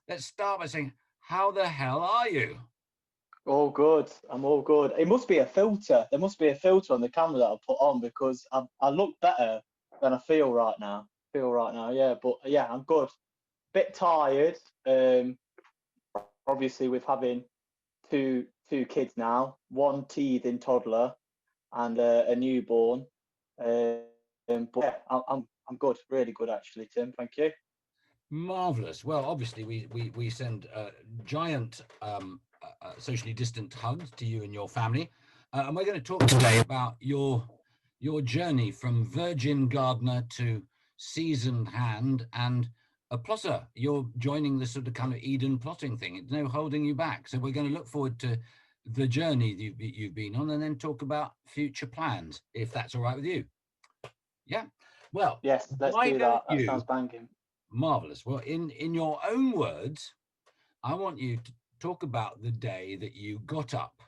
let's start by saying, how the hell are you? All good. I'm all good. It must be a filter. There must be a filter on the camera that I put on because I look better than I feel right now. Yeah. But yeah, I'm good. Bit tired. Obviously with having two kids now, one teething toddler and a newborn. But yeah, I'm good. Really good actually, Tim. Thank you. Marvelous. Well, obviously, we send giant socially distant hugs to you and your family, and we're going to talk today about your journey from virgin gardener to seasoned hand and a plotter. You're joining the sort of kind of Eden plotting thing. It's no holding you back. So we're going to look forward to the journey you've been on, and then talk about future plans, if that's all right with you. Yeah. Well, Yes, let's why do don't that. That sounds you? banging. Marvelous. Well, in your own words, I want you to talk about the day that you got up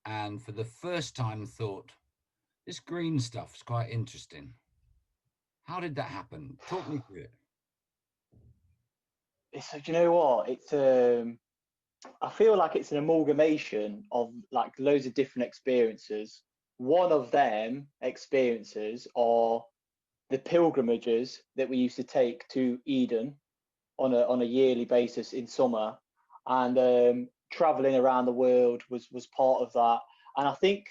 and for the first time thought, this green stuff's quite interesting. How did that happen? Talk me through it. So do you know what? I feel like it's an amalgamation of like loads of different experiences. One of them experiences are the pilgrimages that we used to take to Eden on a yearly basis in summer, and traveling around the world was part of that. And I think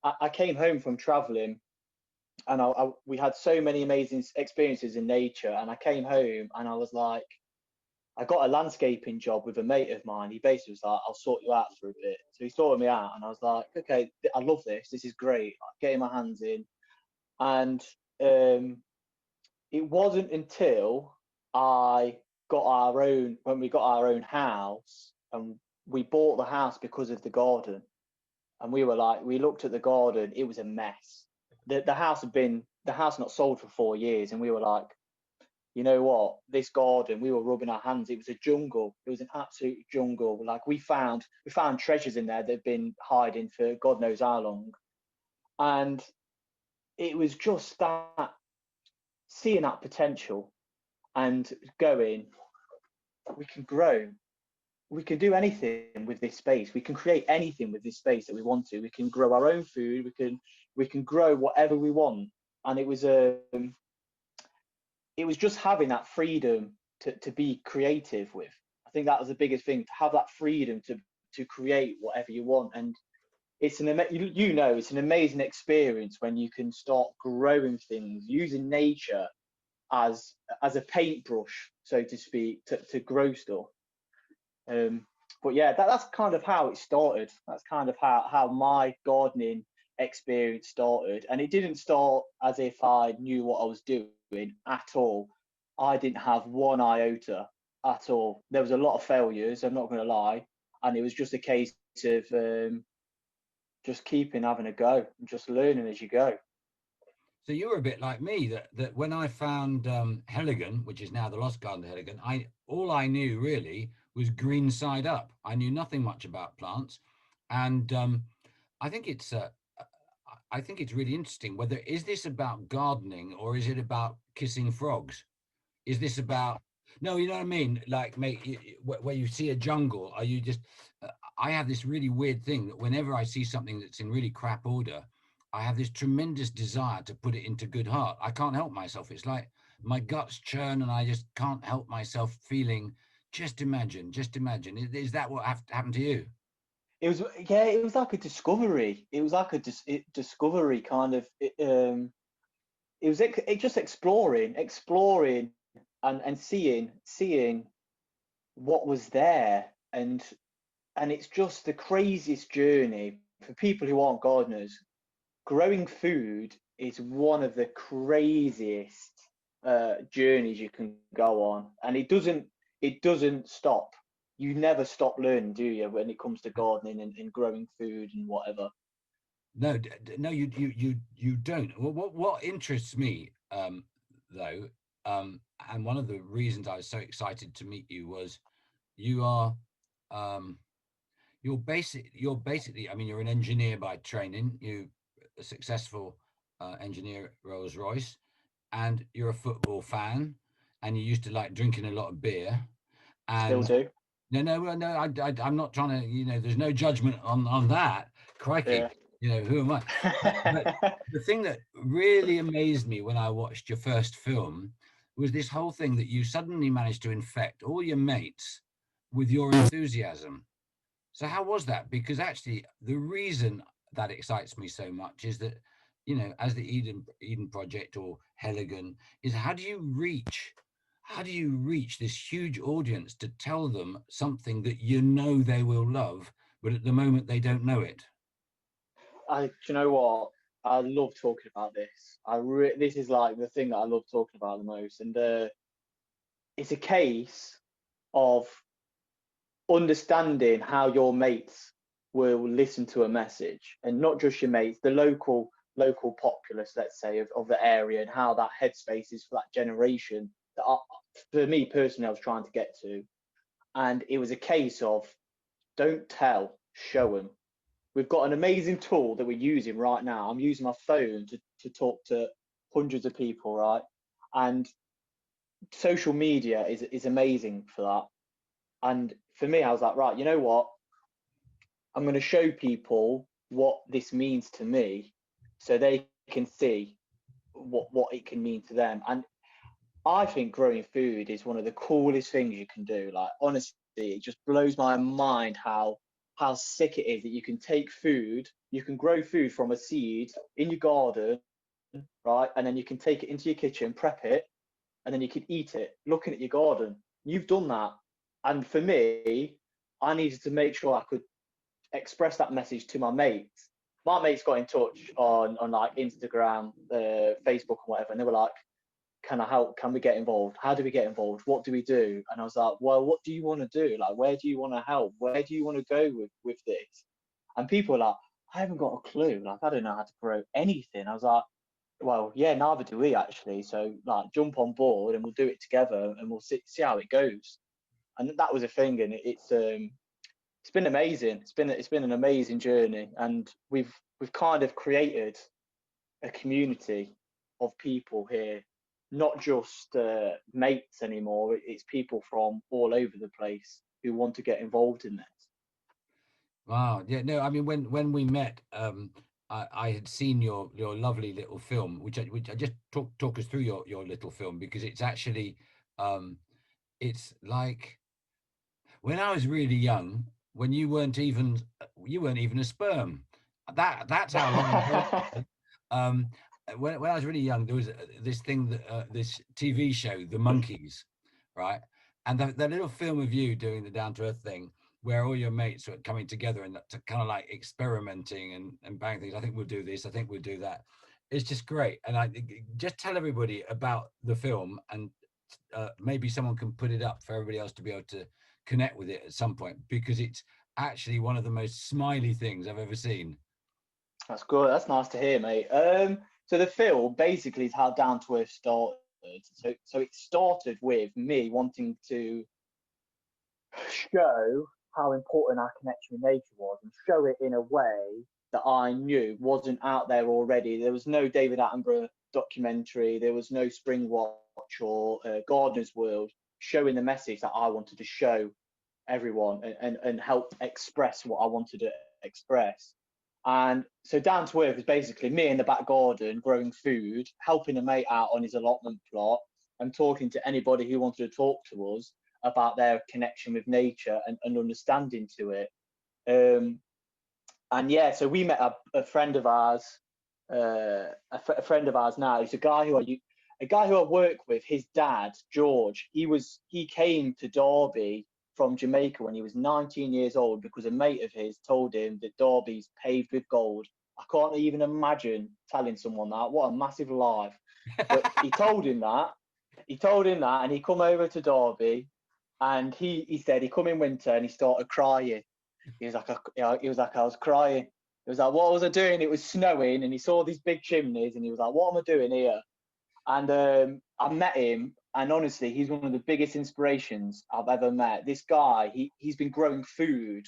I came home from traveling, and we had so many amazing experiences in nature. And I came home and I was like, I got a landscaping job with a mate of mine. He basically was like, I'll sort you out for a bit. So he sorted me out, and I was like, okay, I love this. This is great. Like, getting my hands in. And um, it wasn't until I when we got our own house, and we bought the house because of the garden. And we were like, we looked at the garden, it was a mess. The house not sold for 4 years, and we were like, you know what, this garden, we were rubbing our hands. It was a jungle. It was an absolute jungle. Like we found treasures in there that had been hiding for God knows how long. And it was just that, seeing that potential and going, we can grow. We can do anything with this space. We can create anything with this space that we want to. We can grow our own food. We can grow whatever we want. And it was just having that freedom to be creative with. I think that was the biggest thing, to have that freedom to create whatever you want. And it's an amazing experience when you can start growing things using nature as a paintbrush, so to speak, to grow stuff. Um, but yeah, that's kind of how it started. That's kind of how my gardening experience started. And it didn't start as if I knew what I was doing at all. I didn't have one iota at all. There was a lot of failures, I'm not going to lie. And it was just a case of just keeping having a go and just learning as you go. So you were a bit like me that when I found Heligan, which is now the Lost Garden of Heligan, I all I knew really was green side up. I knew nothing much about plants, and I think it's I think it's really interesting. Whether is this about gardening or is it about kissing frogs? Is this about no? You know what I mean? Like, mate, where you see a jungle, are you just? I have this really weird thing that whenever I see something that's in really crap order, I have this tremendous desire to put it into good heart. I can't help myself. It's like my guts churn, and I just can't help myself feeling. Just imagine, just imagine. Is that what happened to you? It was like a discovery. It was like a discovery kind of. It was just exploring, and seeing what was there. And it's just the craziest journey for people who aren't gardeners. Growing food is one of the craziest journeys you can go on, and it doesn't stop. You never stop learning, do you, when it comes to gardening and growing food and whatever. No, no, you don't. Well, what interests me, though, and one of the reasons I was so excited to meet you was you are, um, you're basically. I mean, you're an engineer by training. You a successful engineer at Rolls Royce, and you're a football fan, and you used to like drinking a lot of beer, Still And do. no, I'm not trying to, there's no judgment on that. Crikey, Yeah. who am I? But the thing that really amazed me when I watched your first film was this whole thing that you suddenly managed to infect all your mates with your enthusiasm. So how was that? Because actually, the reason that excites me so much is that, as the Eden Project or Heligan, is how do you reach this huge audience to tell them something that they will love, but at the moment they don't know it? Do you know what? I love talking about this. This is like the thing that I love talking about the most, and it's a case of understanding how your mates will listen to a message, and not just your mates, the local populace, let's say, of the area, and how that headspace is for that generation that for me personally I was trying to get to. And it was a case of don't tell, show them. We've got an amazing tool that we're using right now. I'm using my phone to talk to hundreds of people, right? And social media is amazing for that. And for me, I was like, right, you know what? I'm going to show people what this means to me so they can see what it can mean to them. And I think growing food is one of the coolest things you can do. Like, honestly, it just blows my mind how sick it is that you can take food, you can grow food from a seed in your garden, right? And then you can take it into your kitchen, prep it, and then you can eat it looking at your garden. You've done that. And for me, I needed to make sure I could express that message to my mates. My mates got in touch on like Instagram, Facebook, and whatever, and they were like, "Can I help? Can we get involved? How do we get involved? What do we do?" And I was like, "Well, what do you want to do? Like, where do you want to help? Where do you want to go with this?" And people were like, "I haven't got a clue. Like, I don't know how to grow anything." I was like, "Well, yeah, neither do we actually. So, like, jump on board and we'll do it together and we'll see how it goes." And that was a thing, and it's been amazing. It's been an amazing journey, and we've kind of created a community of people here, not just mates anymore. It's people from all over the place who want to get involved in this. Wow. Yeah. No. I mean, when we met, I had seen your lovely little film, which I just talk us through your little film, because it's actually, it's like when I was really young, when you weren't even a sperm. That's how long ago. Um, when I was really young, there was this thing this TV show, The Monkeys, right? And the little film of you doing the down to earth thing, where all your mates were coming together and to kind of like experimenting and bang things. I think we'll do this. I think we'll do that. It's just great. And I just tell everybody about the film, and maybe someone can put it up for everybody else to be able to connect with it at some point, because it's actually one of the most smiley things I've ever seen. That's good. That's nice to hear, mate. So the film basically is how Down to Earth started. So it started with me wanting to show how important our connection with nature was, and show it in a way that I knew wasn't out there already. There was no David Attenborough documentary, there was no Spring Watch or Gardener's World showing the message that I wanted to show everyone, and help express what I wanted to express. And so Down to Earth is basically me in the back garden growing food, helping a mate out on his allotment plot, and talking to anybody who wanted to talk to us about their connection with nature and understanding to it. Um, and yeah, so we met a friend of ours, a friend of ours now. He's a guy who I work with. His dad, George, he came to Derby from Jamaica when he was 19 years old because a mate of his told him that Derby's paved with gold. I can't even imagine telling someone that. What a massive lie! But he told him that. He told him that, and he come over to Derby, and he said he come in winter and he started crying. He was like, I was crying. He was like, what was I doing? It was snowing, and he saw these big chimneys, and he was like, what am I doing here? And I met him, and honestly, he's one of the biggest inspirations I've ever met. This guy, he's been growing food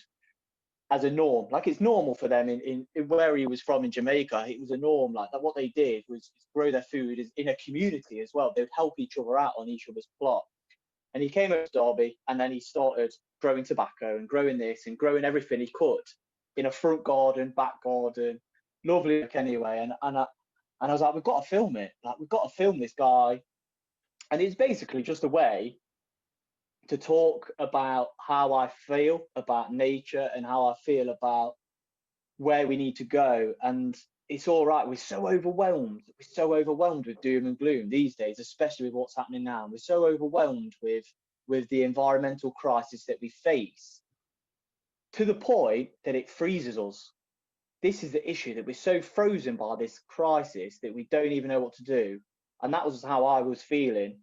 as a norm, like it's normal for them in where he was from in Jamaica. It was a norm, like that. What they did was grow their food in a community as well. They would help each other out on each other's plot. And he came over to Derby, and then he started growing tobacco and growing this and growing everything he could in a front garden, back garden, lovely look anyway. And I was like, we've got to film it. Like, we've got to film this guy. And it's basically just a way to talk about how I feel about nature and how I feel about where we need to go. And it's all right. We're so overwhelmed. We're so overwhelmed with doom and gloom these days, especially with what's happening now. We're so overwhelmed with the environmental crisis that we face, to the point that it freezes us. This is the issue, that we're so frozen by this crisis that we don't even know what to do. And that was how I was feeling.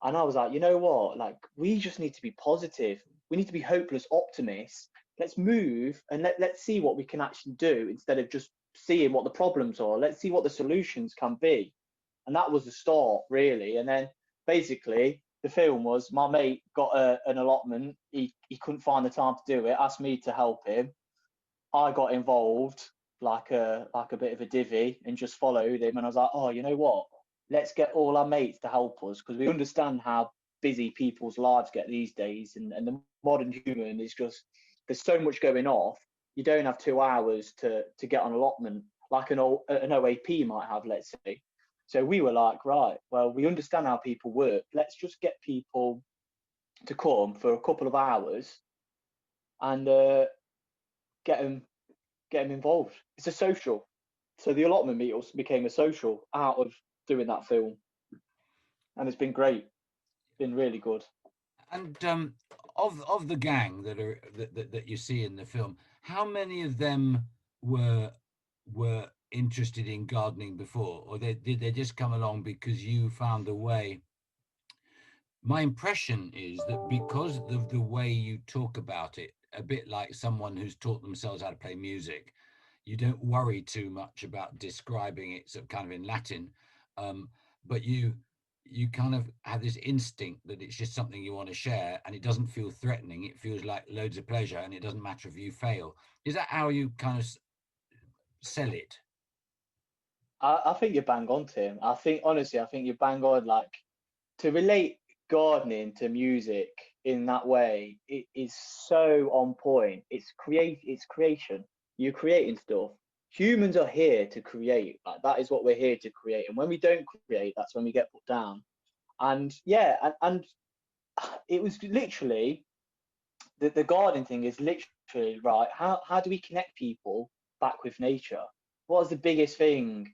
And I was like, you know what? Like, we just need to be positive. We need to be hopeless optimists. Let's move and let's see what we can actually do, instead of just seeing what the problems are. Let's see what the solutions can be. And that was the start, really. And then basically the film was, my mate got an allotment. He couldn't find the time to do it, asked me to help him. I got involved like a bit of a divvy and just followed him. And I was like, oh, you know what? Let's get all our mates to help us, because we understand how busy people's lives get these days. And the modern human is just, there's so much going off. You don't have 2 hours to get on allotment like an OAP might have, let's say. So we were like, right, well, we understand how people work. Let's just get people to come for a couple of hours and get them involved. It's a social. So the allotment meals became a social out of doing that film, and it's been great. Been really good. And of the gang that you see in the film, how many of them were interested in gardening before, or did they just come along because you found a way? My impression is that because of the way you talk about it, a bit like someone who's taught themselves how to play music, you don't worry too much about describing it sort of kind of in Latin, but you kind of have this instinct that it's just something you want to share, and it doesn't feel threatening. It feels like loads of pleasure, and it doesn't matter if you fail. Is that how you kind of sell it? I think you're bang on, Tim. I think, honestly, I think you're bang on. Like, to relate gardening to music in that way, it is so on point. It's creation. You're creating stuff. Humans are here to create. Like, that is what we're here to create. And when we don't create, that's when we get put down. And yeah, and it was literally, the garden thing is literally, right, how do we connect people back with nature? What is the biggest thing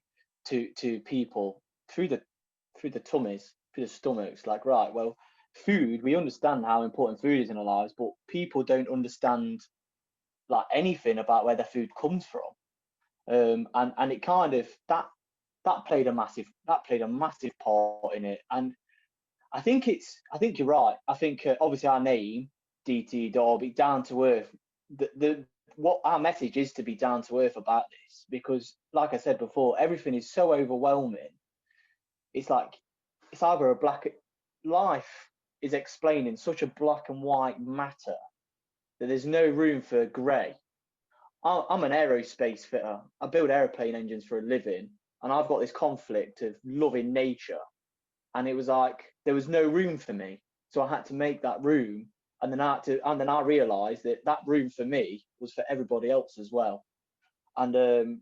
to people through the tummies, through the stomachs? Like, right, well, food, we understand how important food is in our lives, but people don't understand like anything about where their food comes from. And it kind of, that played a massive part in it. And I think you're right. I think obviously our name, DT Derby, down to earth. The what our message is to be down to earth about this, because, like I said before, everything is so overwhelming. It's like, it's either a black, life is explained in such a black and white matter that there's no room for grey. I'm an aerospace fitter. I build airplane engines for a living, and I've got this conflict of loving nature, and it was like there was no room for me, so I had to make that room. And then I realized that that room for me was for everybody else as well. And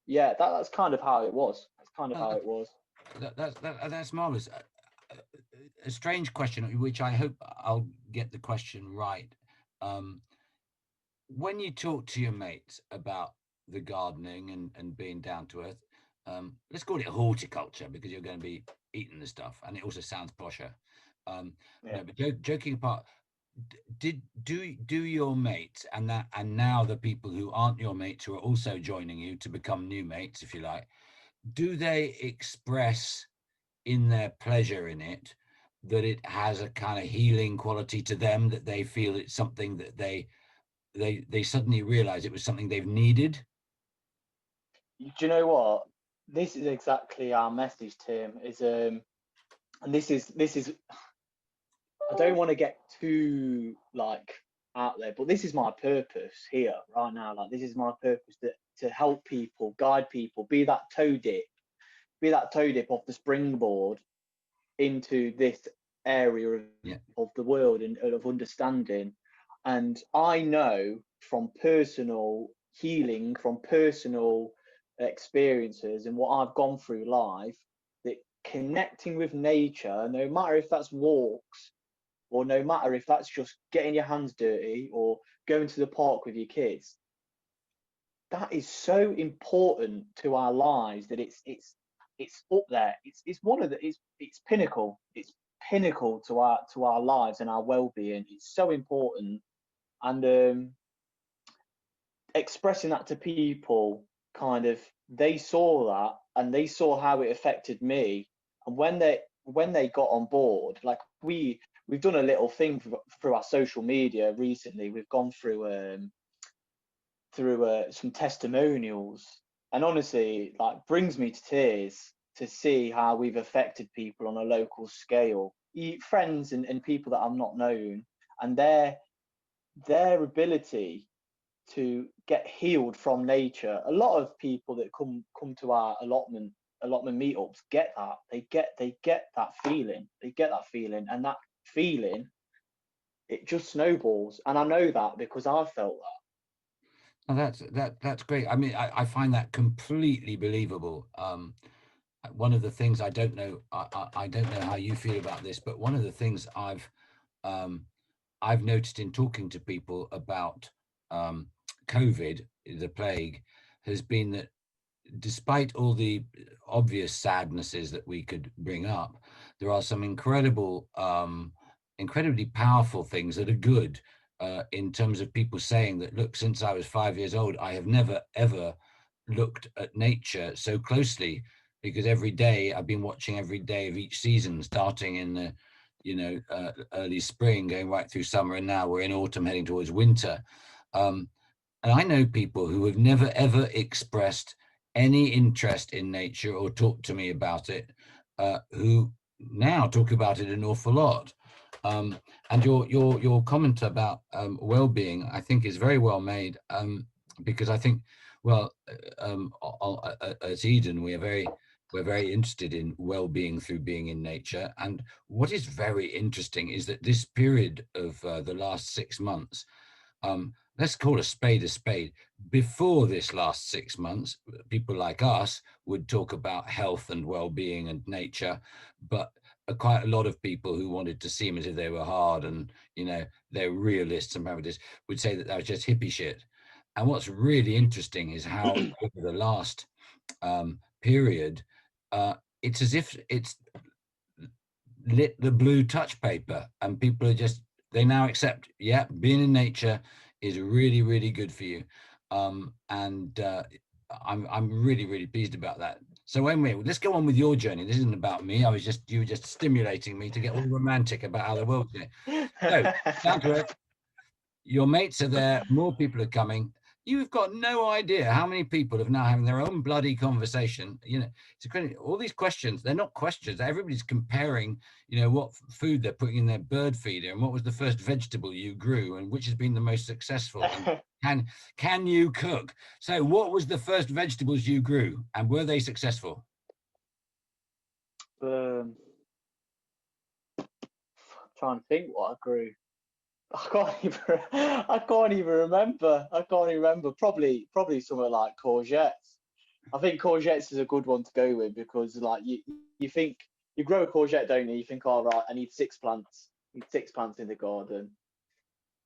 yeah, that's kind of how it was. That's kind of how it was. That's marvelous. A strange question, which I hope I'll get the question right. Um, when you talk to your mates about the gardening and being down to earth, let's call it horticulture, because you're going to be eating the stuff, and it also sounds posher. Yeah. No, but joking apart, do your mates and now the people who aren't your mates, who are also joining you to become new mates, if you like, do they express in their pleasure in it that it has a kind of healing quality to them, that they feel it's something that they suddenly realize it was something they've needed? Do you know what? This is exactly our message, Tim. Is and this is I don't want to get too like out there, but this is my purpose here right now. Like, this is my purpose, to help people, guide people, be that toe dip off the springboard into this area Yeah. of the world and of understanding. And I know from personal healing, from personal experiences and what I've gone through life, that connecting with nature, no matter if that's walks or no matter if that's just getting your hands dirty or going to the park with your kids, that is so important to our lives that it's up there. It's one of the it's pinnacle. It's pinnacle to our lives and our well-being. It's so important. And expressing that to people, kind of, they saw that and they saw how it affected me. And when they got on board, like we've done a little thing through our social media recently. We've gone through some testimonials, and honestly, like, brings me to tears to see how we've affected people on a local scale, friends and people that I've not known, and their ability to get healed from nature. A lot of people that come to our allotment meetups get that. They get that feeling. They get that feeling, and that feeling, it just snowballs. And I know that because I've felt Oh, that's great. I mean, I find that completely believable. One of the things I don't know, I don't know how you feel about this, but one of the things um, I've noticed in talking to people about um, COVID, the plague, has been that despite all the obvious sadnesses that we could bring up, there are some incredibly powerful things that are good, in terms of people saying that, look, since I was 5 years old, I have never ever looked at nature so closely, because every day I've been watching every day of each season, starting in the early spring, going right through summer, and now we're in autumn, heading towards winter. Um, and I know people who have never ever expressed any interest in nature or talked to me about it, who now talk about it an awful lot. And your comment about well-being, I think, is very well made, because I think, well, at Eden, we're very interested in well-being through being in nature. And what is very interesting is that this period of the last 6 months, let's call a spade a spade. Before this last 6 months, people like us would talk about health and well-being and nature, but quite a lot of people who wanted to seem as if they were hard and they're realists and pragmatists would say that that was just hippie shit. And what's really interesting is how over the last period, it's as if it's lit the blue touch paper, and people are just, they now accept, yeah, being in nature is really, really good for you. And I'm really, really pleased about that. So anyway, let's go on with your journey. This isn't about me. You were just stimulating me to get all romantic about how the world's going. So down to that. earth, your mates are there, more people are coming. You've got no idea how many people have now having their own bloody conversation. It's incredible. All these questions, they're not questions. Everybody's comparing, what food they're putting in their bird feeder, and what was the first vegetable you grew, and which has been the most successful, and can you cook? So what was the first vegetables you grew, and were they successful? um, Trying to think what I grew. I can't even remember. I can't even remember. Probably something like courgettes. I think courgettes is a good one to go with because, like, you think you grow a courgette, don't you? You think, all right, I need 6 plants. I need 6 plants in the garden.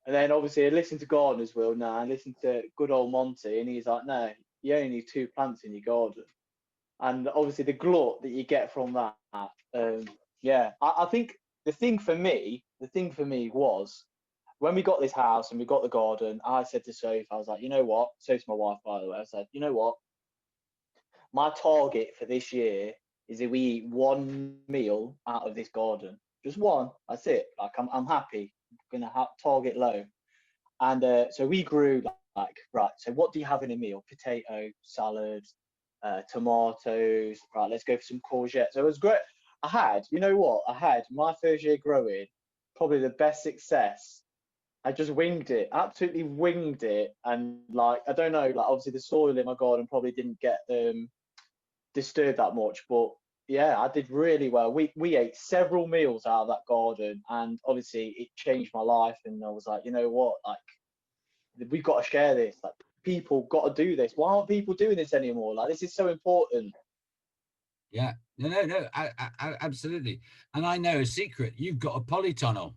And then obviously I listen to gardeners will now. I listen to good old Monty, and he's like, no, you only need 2 plants in your garden. And obviously the glut that you get from that. Yeah, I think the thing for me was when we got this house and we got the garden. I said to Soph, I was like, you know what? Soph's my wife, by the way. I said, you know what? My target for this year is if we eat one meal out of this garden, just one. That's it. Like, I'm happy. I'm gonna target low. And so we grew, like, right. So what do you have in a meal? Potato, salad, tomatoes. Right, let's go for some courgettes. So it was great. You know what? I had my first year growing, probably the best success. I just winged it, absolutely winged it. And, like, I don't know, like, obviously the soil in my garden probably didn't get disturbed that much, but yeah, I did really well. We ate several meals out of that garden, and obviously it changed my life. And I was like, you know what, like we've got to share this. Like people got to do this. Why aren't people doing this anymore? Like this is so important. Yeah. No, no, no. Absolutely. And I know a secret. You've got a polytunnel.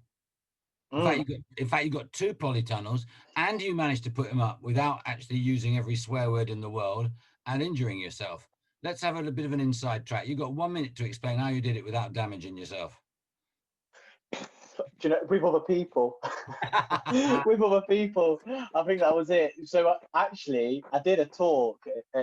Mm. In fact, you got two polytunnels, and you managed to put them up without actually using every swear word in the world and injuring yourself. Let's have a little bit of an inside track. You got 1 minute to explain how you did it without damaging yourself. Do you know, with other people, with other people, I think that was it. So actually, I did a talk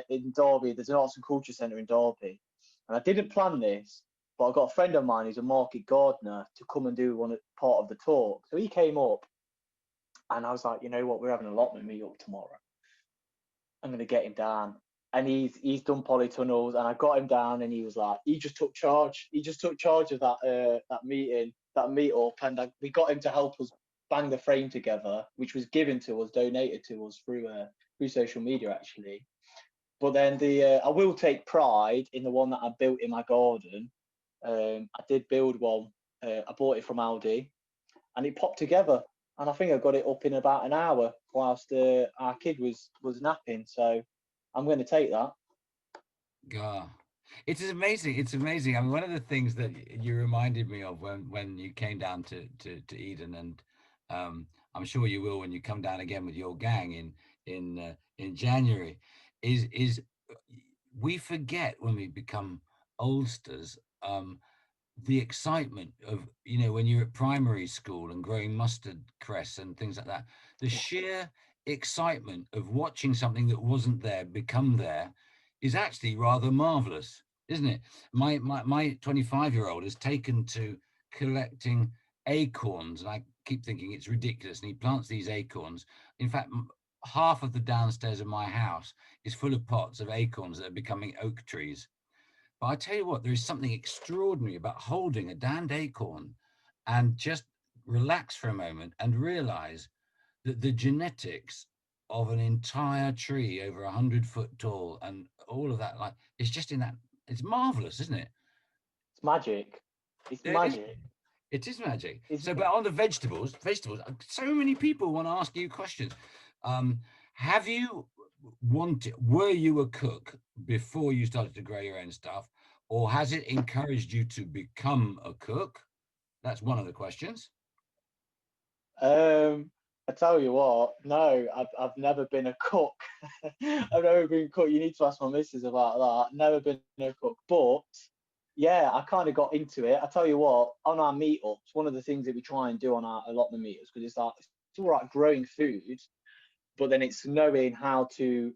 in Derby. There's an arts and culture centre in Derby, and I didn't plan this, but I got a friend of mine who's a market gardener to come and do part of the talk. So he came up, and I was like, you know what, we're having an allotment meet up tomorrow. I'm gonna get him down. And he's done polytunnels, and I got him down, and he was like, he just took charge. He just took charge of that meeting, that meet up, and we got him to help us bang the frame together, which was given to us, donated to us through social media actually. But then I will take pride in the one that I built in my garden. I did build one. I bought it from Aldi, and it popped together. And I think I got it up in about an hour whilst our kid was napping. So I'm going to take that. God, it is amazing. It's amazing. I mean, one of the things that you reminded me of when you came down to Eden, and I'm sure you will when you come down again with your gang in January, is we forget when we become oldsters. The excitement of, when you're at primary school and growing mustard cress and things like that, the sheer excitement of watching something that wasn't there become there is actually rather marvelous, isn't it? My 25-year-old is taken to collecting acorns, and I keep thinking it's ridiculous, and he plants these acorns. In fact, half of the downstairs of my house is full of pots of acorns that are becoming oak trees. But I tell you what, there is something extraordinary about holding a damned acorn and just relax for a moment and realize that the genetics of an entire tree over 100 foot tall and all of that, like, it's just in that. It's marvelous, isn't it? It's magic. It's It is. magic. It is magic. It's So, but on the vegetables, so many people want to ask you questions. Um, have you were you a cook before you started to grow your own stuff, or has it encouraged you to become a cook? That's one of the questions. I tell you what, no, I've never been a cook. I've never been a cook. You need to ask my missus about that. Never been a cook, but yeah, I kind of got into it. I tell you what, on our meetups, one of the things that we try and do on our allotment meetups, because it's like it's all right growing food, but then it's knowing how to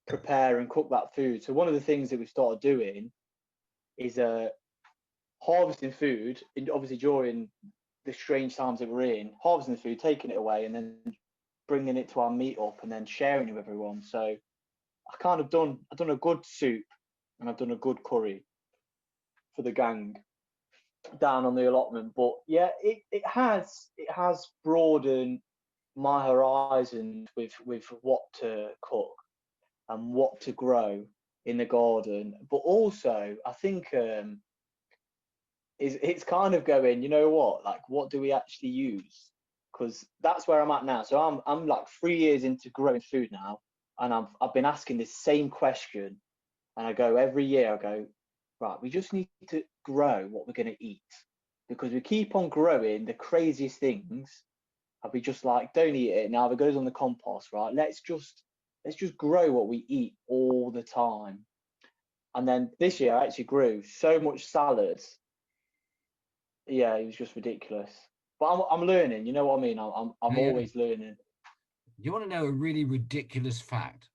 prepare and cook that food. So one of the things that we started doing is harvesting food, obviously during the strange times that we're in, harvesting the food, taking it away, and then bringing it to our meetup and then sharing it with everyone. So I've done a good soup and I've done a good curry for the gang down on the allotment. But yeah, it has broadened my horizons with what to cook and what to grow in the garden. But also, I think is it's kind of going, you know what, like what do we actually use? Because that's where I'm at now. So I'm like 3 years into growing food now, and I've been asking this same question, and I go every year. I go, right, we just need to grow what we're going to eat, because we keep on growing the craziest things. I'll be just like, don't eat it now. If it goes on the compost, right? Let's just grow what we eat all the time. And then this year I actually grew so much salad. Yeah, it was just ridiculous. But I'm learning. You know what I mean? I'm Yeah, yeah. always learning. You want to know a really ridiculous fact,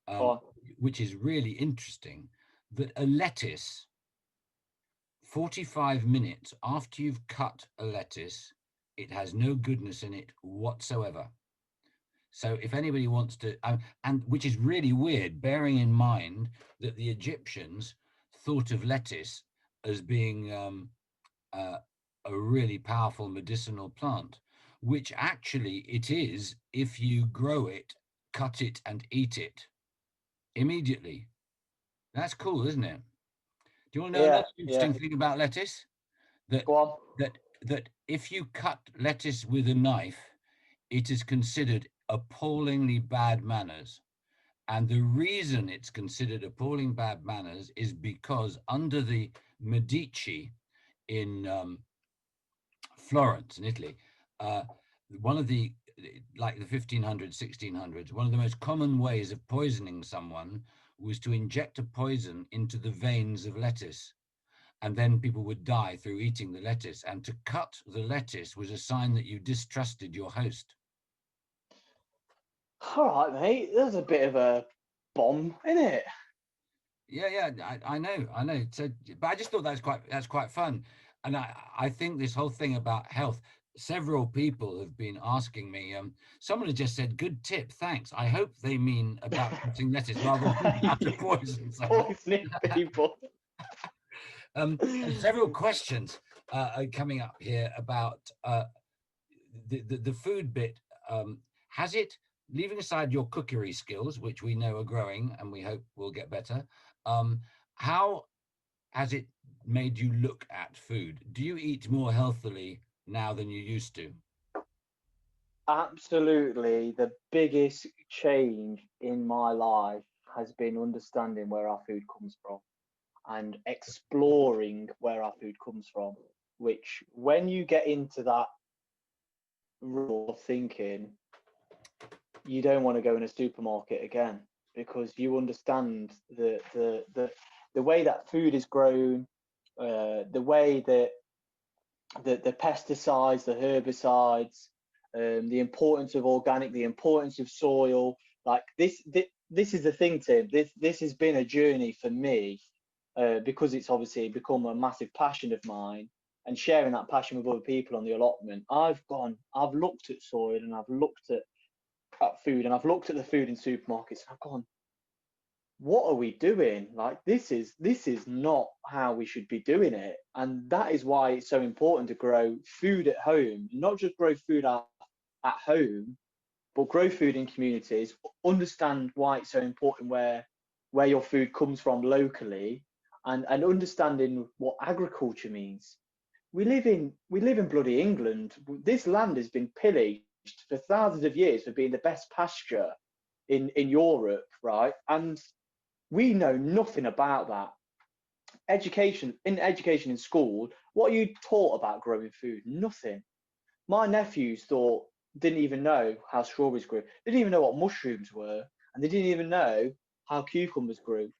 Go um, on. which is really interesting, that a lettuce, 45 minutes after you've cut a lettuce, it has no goodness in it whatsoever. So if anybody wants to, and which is really weird, bearing in mind that the Egyptians thought of lettuce as being uh, a really powerful medicinal plant, which actually it is if you grow it, cut it, and eat it immediately. That's cool, isn't it? Do you want to know Yeah, another yeah. interesting thing about lettuce? That Go on. that if you cut lettuce with a knife, it is considered appallingly bad manners. And the reason it's considered appalling bad manners is because under the Medici in Florence in Italy, uh, one of the like the 1500s, 1600s, one of the most common ways of poisoning someone was to inject a poison into the veins of lettuce, and then people would die through eating the lettuce. And to cut the lettuce was a sign that you distrusted your host. All right, mate. There's a bit of a bomb in it. Yeah, yeah, I know, I know. So, but I just thought that's quite fun, and I think this whole thing about health. Several people have been asking me. Someone has just said, "Good tip, thanks." I hope they mean about cutting lettuce rather than how to poison someone. Poisoning people. Several questions are coming up here about the food bit. Has it, leaving aside your cookery skills, which we know are growing and we hope will get better, um, how has it made you look at food? Do you eat more healthily now than you used to? Absolutely, the biggest change in my life has been understanding where our food comes from and exploring where our food comes from. Which, when you get into that rule of thinking, you don't want to go in a supermarket again because you understand the way that food is grown, the way that the pesticides, the herbicides, the importance of organic, the importance of soil. Like this is the thing, Tim. This has been a journey for me because it's obviously become a massive passion of mine. And sharing that passion with other people on the allotment, I've looked at soil and I've looked at food and I've looked at the food in supermarkets and I've gone, what are we doing? Like this is not how we should be doing it. And that is why it's so important to grow food at home, not just grow food at home, but grow food in communities, understand why it's so important where your food comes from locally, and understanding what agriculture means. We live in bloody England. This land has been pillaged for thousands of years for being the best pasture in Europe, right? And we know nothing about that. Education in school, what are you taught about growing food? Nothing. My nephews didn't even know how strawberries grew. They didn't even know what mushrooms were, and they didn't even know how cucumbers grew.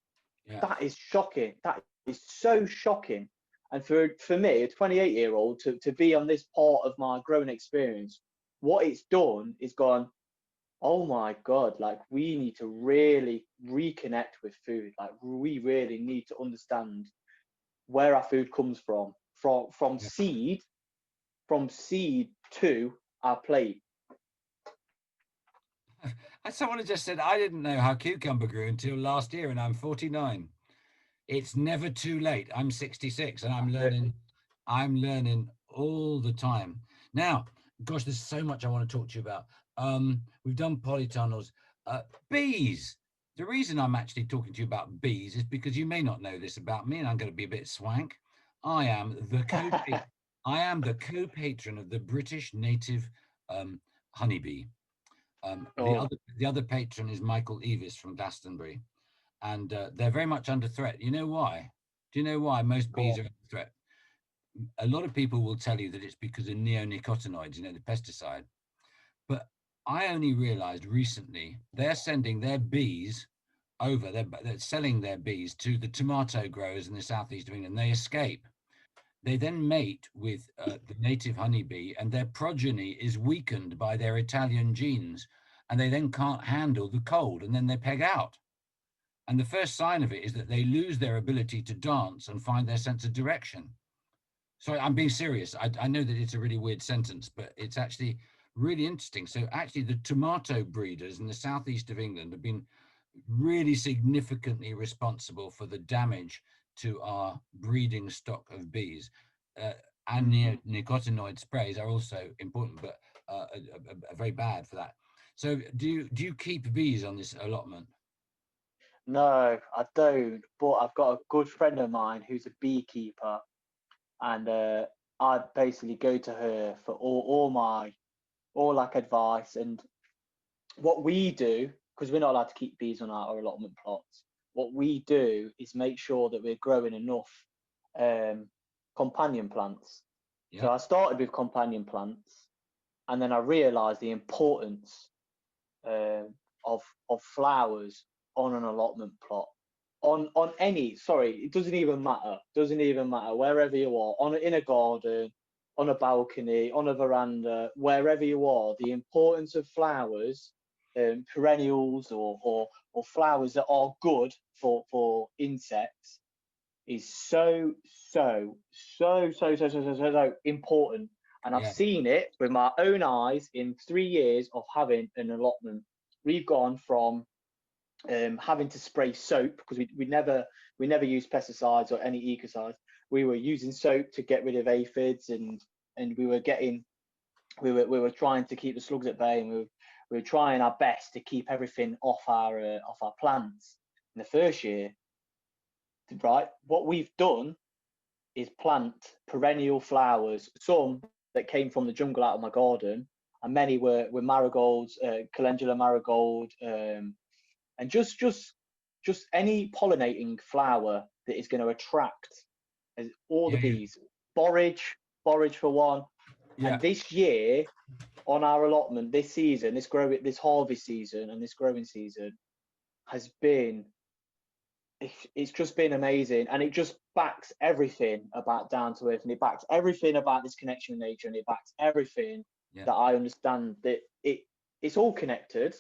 Yeah. That is shocking. That is so shocking. And for me, a 28-year-old, to be on this part of my growing experience, what it's done is gone, oh my God, like we need to really reconnect with food. Like we really need to understand where our food comes from Yeah. seed to our plate. And someone has just said, I didn't know how cucumber grew until last year, and I'm 49. It's never too late. I'm 66 and That's it. I'm learning all the time. Now, gosh, there's so much I want to talk to you about. We've done polytunnels. Bees. The reason I'm actually talking to you about bees is because you may not know this about me, and I'm going to be a bit swank. I am the co I am the co-patron of the British native um, honeybee. Oh, The other patron is Michael Eavis from Glastonbury, and they're very much under threat. You know why? Do you know why most go bees on. are under threat? A lot of people will tell you that it's because of neonicotinoids, the pesticide. But I only realized recently they're sending their bees over, they're selling their bees to the tomato growers in the southeast of England. They escape. They then mate with the native honeybee, and their progeny is weakened by their Italian genes, and they then can't handle the cold, and then they peg out. And the first sign of it is that they lose their ability to dance and find their sense of direction. So I'm being serious. I know that it's a really weird sentence, but it's actually really interesting. So actually, the tomato breeders in the southeast of England have been really significantly responsible for the damage to our breeding stock of bees. Uh, and nicotinoid sprays are also important, but are very bad for that. So do you keep bees on this allotment? No, I don't. But I've got a good friend of mine who's a beekeeper, and I basically go to her for all like advice. And what we do, because we're not allowed to keep bees on our allotment plots, what we do is make sure that we're growing enough um, companion plants. So Yeah, I started with companion plants, and then I realised the importance um of flowers on an allotment plot. On any, sorry, it doesn't even matter. Doesn't even matter wherever you are, on in a garden, on a balcony, on a veranda, wherever you are. The importance of flowers, perennials or flowers that are good for insects is so important. And I've yeah, seen it with my own eyes in 3 years of having an allotment. We've gone from having to spray soap because we never use pesticides or any ecocides. We were using soap to get rid of aphids, and we were trying to keep the slugs at bay, and we were trying our best to keep everything off our plants. In the first year, right, what we've done is plant perennial flowers, some that came from the jungle out of my garden, and many were marigolds, calendula marigold, and just any pollinating flower that is going to attract all the yeah, bees. Borage, borage for one. yeah, And this year on our allotment, this season, this harvest season and this growing season has been it's just been amazing, and it just backs everything about down to earth, and it backs everything about this connection with nature, and it backs everything yeah, that I understand that it's all connected.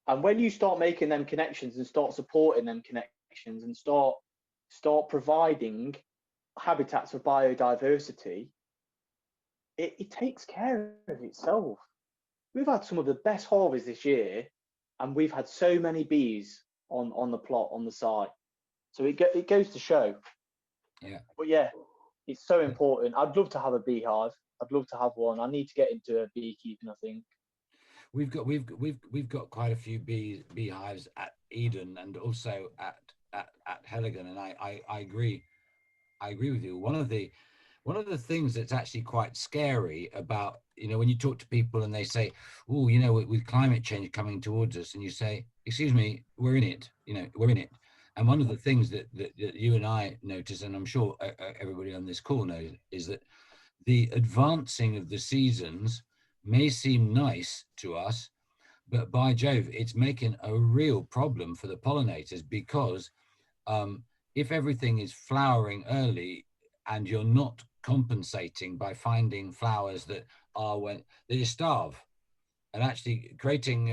And when you start making them connections and start supporting them connections and start providing habitats for biodiversity, it takes care of itself. We've had some of the best harvests this year, and we've had so many bees on the plot on the site. So it goes to show. yeah. But yeah, it's so important. I'd love to have a beehive. I'd love to have one. I need to get into beekeeping, I think. We've got quite a few beehives at Eden and also at Heligan, and I agree. I agree with you. One of the things that's actually quite scary about, when you talk to people and they say, oh, with climate change coming towards us, and you say, excuse me, we're in it, we're in it. And one of the things that you and I notice, and I'm sure everybody on this call knows, is that the advancing of the seasons may seem nice to us, but by Jove, it's making a real problem for the pollinators because um, if everything is flowering early and you're not compensating by finding flowers that are when they just starve and actually creating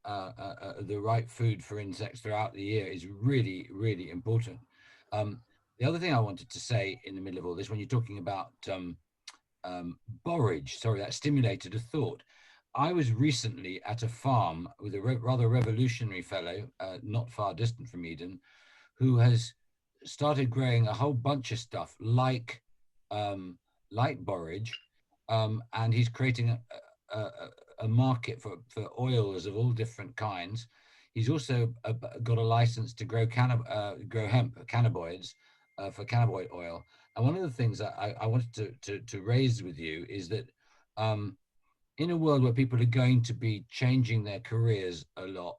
the right food for insects throughout the year is really, really important. Um, the other thing I wanted to say in the middle of all this, when you're talking about borage, sorry, that stimulated a thought. I was recently at a farm with a rather revolutionary fellow, not far distant from Eden, who has started growing a whole bunch of stuff um, like borage, and he's creating a, a market for oils of all different kinds. He's also got a license to grow hemp cannabinoids for cannabinoid oil. And one of the things that I wanted to raise with you is that um, in a world where people are going to be changing their careers a lot,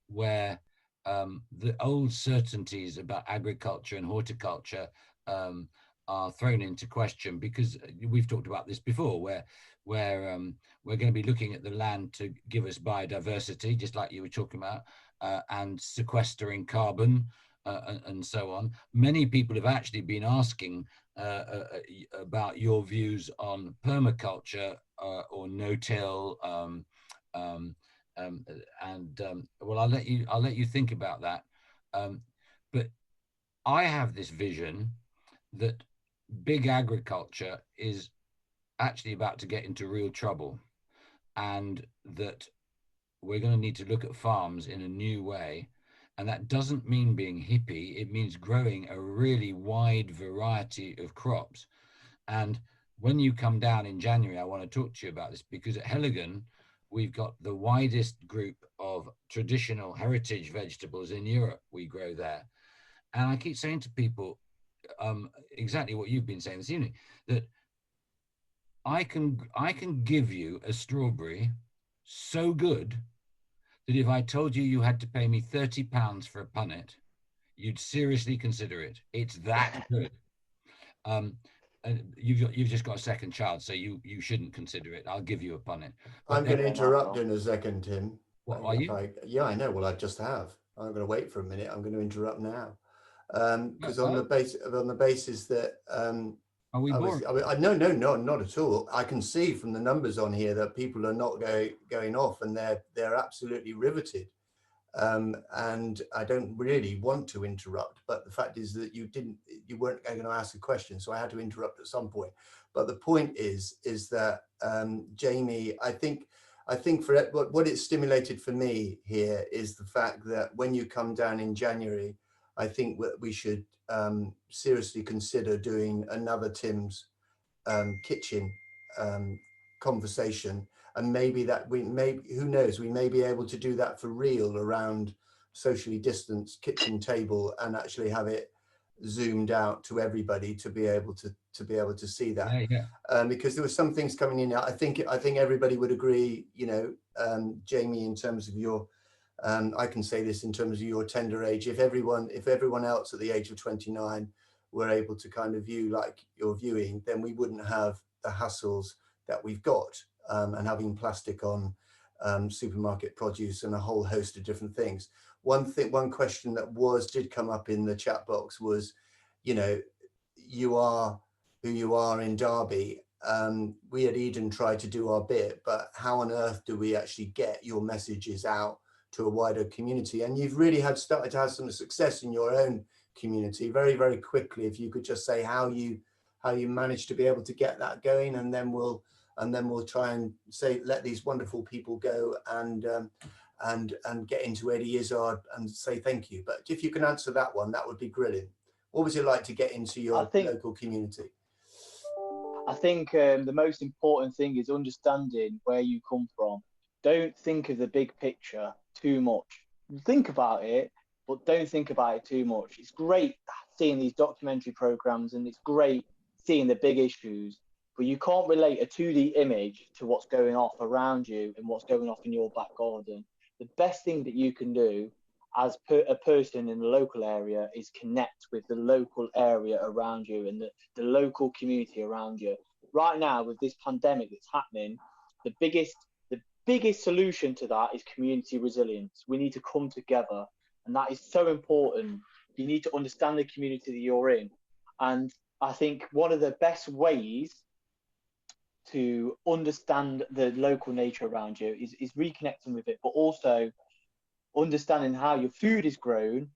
where the old certainties about agriculture and horticulture um, are thrown into question, because we've talked about this before, where we're going to be looking at the land to give us biodiversity, just like you were talking about, and sequestering carbon. And so on. Many people have actually been asking about your views on permaculture or no-till, um, um, and well, I'll let you think about that. Um, but I have this vision that big agriculture is actually about to get into real trouble, and that we're going to need to look at farms in a new way. And that doesn't mean being hippie, it means growing a really wide variety of crops. And when you come down in January, I want to talk to you about this because at Heligan, we've got the widest group of traditional heritage vegetables in Europe we grow there. And I keep saying to people exactly what you've been saying this evening, that I can give you a strawberry so good that if I told you you had to pay me £30 for a punnet, you'd seriously consider it. It's that good. Um, and you've just got a second child, so you shouldn't consider it. I'll give you a punnet. But I'm going to Yeah, nice interrupt one. in a second, Tim. what are you? Yeah, I know. Well, I just have. I'm going to wait for a minute. I'm going to interrupt now because on Oh, the basis that are we boring? no, no, no, not at all. I can see from the numbers on here that people are not going off, and they're absolutely riveted. And I don't really want to interrupt, but the fact is that you weren't going to ask a question, so I had to interrupt at some point. But the point is that Jamie, I think for what it stimulated for me here is the fact that when you come down in January, I think that we should seriously consider doing another Tim's kitchen conversation, and maybe who knows, we may be able to do that for real around socially distanced kitchen table and actually have it zoomed out to everybody to be able to see that. Yeah, yeah. Because there were some things coming in. I think everybody would agree, Jamie, in terms of your I can say this in terms of your tender age, if everyone else at the age of 29 were able to kind of view like you're viewing, then we wouldn't have the hassles that we've got, and having plastic on supermarket produce and a whole host of different things. One question that did come up in the chat box was, you are who you are in Derby. We at Eden tried to do our bit, but how on earth do we actually get your messages out to a wider community? And you've really started to have some success in your own community very, very quickly. If you could just say how you managed to be able to get that going, and then we'll try and let these wonderful people go and get into Eddie Izzard and say thank you. But if you can answer that one, that would be brilliant. What was it like to get into your local community? I think the most important thing is understanding where you come from. Don't think of the big picture too much. Think about it, but don't think about it too much. It's great seeing these documentary programs, and it's great seeing the big issues, but you can't relate a 2D image to what's going off around you and what's going off in your back garden. The best thing that you can do as a person in the local area is connect with the local area around you and the local community around you. Right now, with this pandemic that's happening, the biggest solution to that is community resilience. We need to come together, and that is so important. You need to understand the community that you're in. And I think one of the best ways to understand the local nature around you is reconnecting with it, but also understanding how your food is grown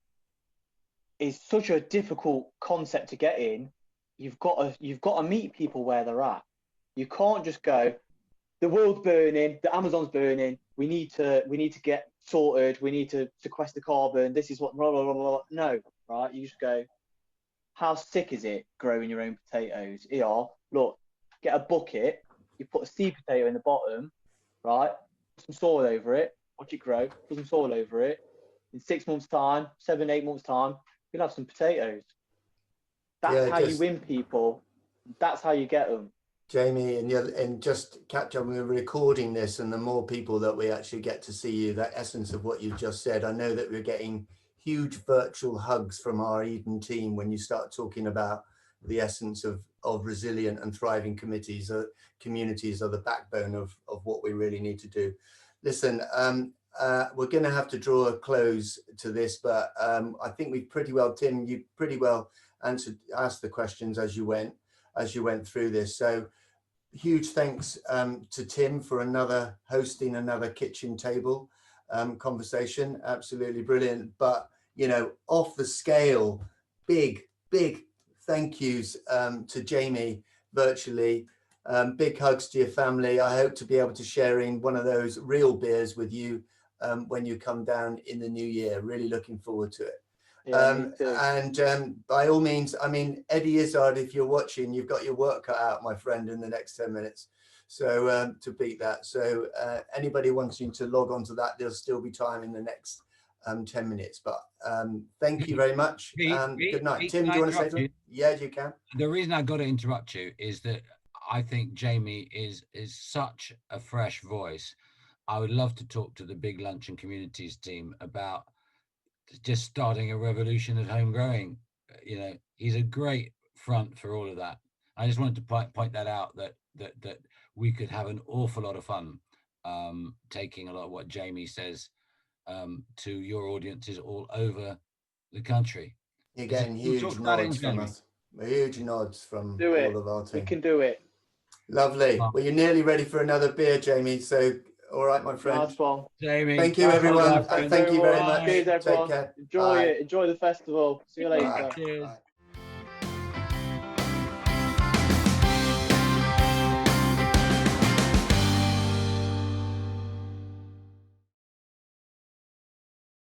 is such a difficult concept to get in. You've got to meet people where they're at. You can't just go, the world's burning, the Amazon's burning, we need to get sorted, we need to sequester carbon, this is what blah blah blah blah. No, right? You just go, how sick is it growing your own potatoes? Look, get a bucket, you put a seed potato in the bottom, right? Put some soil over it, watch it grow, put some soil over it. In 6 months' time, 7, 8 months' time, you'll have some potatoes. That's how you win people. That's how you get them. Jamie, and just catch up, we're recording this, and the more people that we actually get to see you, that essence of what you've just said, I know that we're getting huge virtual hugs from our Eden team when you start talking about the essence of resilient and thriving communities are the backbone of what we really need to do. Listen, we're going to have to draw a close to this, but I think we've pretty well, Tim, you pretty well asked the questions as you went through this. So huge thanks to Tim for hosting another kitchen table conversation. Absolutely brilliant. But, off the scale, big thank yous to Jamie virtually. Big hugs to your family. I hope to be able to share in one of those real beers with you when you come down in the new year. Really looking forward to it. Yeah, and by all means, Eddie Izzard, if you're watching, you've got your work cut out, my friend, in the next 10 minutes. So to beat that. So anybody wanting to log on to that, there'll still be time in the next 10 minutes. But thank you very much. Good night. Tim, do you want to say something? Yeah, you can. The reason I got to interrupt you is that I think Jamie is such a fresh voice. I would love to talk to the Big Lunch and Communities team about just starting a revolution at home growing. You know, he's a great front for all of that. I just wanted to point that out, that we could have an awful lot of fun taking a lot of what Jamie says to your audiences all over the country. Again, huge nods from us. Huge nods from all of our team. We can do it. Lovely. Well, you're nearly ready for another beer, Jamie. So, all right, my friend. Nice one. Jamie. Thank you, everyone. And thank you very much. Cheers, everyone. Take care. Enjoy it. Enjoy the festival. See you later. Cheers.